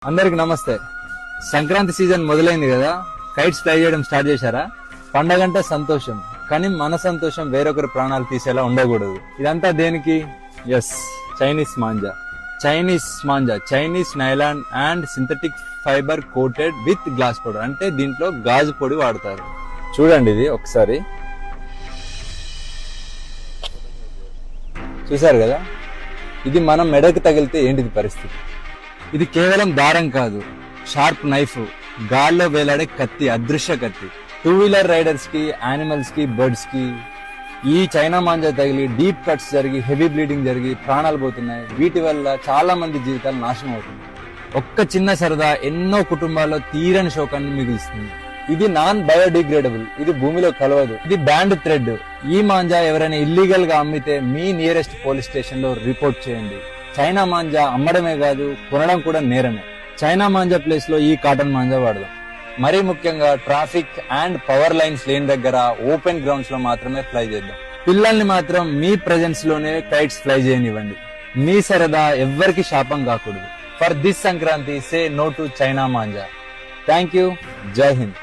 అందరికి నమస్తే. సంక్రాంతి సీజన్ మొదలైంది కదా, కైట్స్ ఫ్లై చేయడం స్టార్ట్ చేశారా? పండగంటే సంతోషం, కానీ మన సంతోషం వేరొకరి ప్రాణాలు తీసేలా ఉండకూడదు. ఇదంతా దేనికి? Yes, Chinese manja, Chinese nylon and synthetic fibre coated with glass powder. అంటే దీంట్లో గాజు పొడి వాడతారు. చూడండి, ఇది ఒకసారి చూసారు కదా, ఇది మనం మెడకు తగిలితే ఏంటిది పరిస్థితి? ఇది కేవలం దారం కాదు, షార్ప్ నైఫ్, గాల్లో వేలాడే కత్తి, అదృశ్య కత్తి. 2-వీలర్ రైడర్స్ కి, యానిమల్స్ కి, బర్డ్స్ కి ఈ చైనా మాంజా తగిలి డీప్ కట్స్ జరిగి, హెవీ బ్లీడింగ్ జరిగి ప్రాణాలు పోతున్నాయి. వీటి వల్ల చాలా మంది జీవితాలు నాశనం అవుతున్నాయి. ఒక్క చిన్న సరదా ఎన్నో కుటుంబాల్లో తీరని శోకాన్ని మిగులుస్తుంది. ఇది నాన్ బయోడిగ్రేడబుల్, ఇది భూమిలో కలవదు, ఇది బ్యాండ్ థ్రెడ్. ఈ మాంజా ఎవరైనా ఇల్లీగల్ గా అమ్మితే మీ నియరెస్ట్ పోలీస్ స్టేషన్ లో రిపోర్ట్ చేయండి. చైనా మాంజా అమ్మడమే కాదు, కొనడం కూడా నేరమే. చైనా మాంజా ప్లేస్ లో ఈ కాటన్ మాంజా వాడదాం. మరీ ముఖ్యంగా ట్రాఫిక్ అండ్ పవర్ లైన్స్ లేని దగ్గర, ఓపెన్ గ్రౌండ్స్ లో మాత్రమే ఫ్లై చేద్దాం. పిల్లల్ని మాత్రం మీ ప్రెజెన్స్ లోనే కైట్స్ ఫ్లై చేయనివ్వండి. మీ సరదా ఎవ్వరికి శాపం కాకూడదు. For this Sankranti, say no to China manja. Thank you. జై హింద్.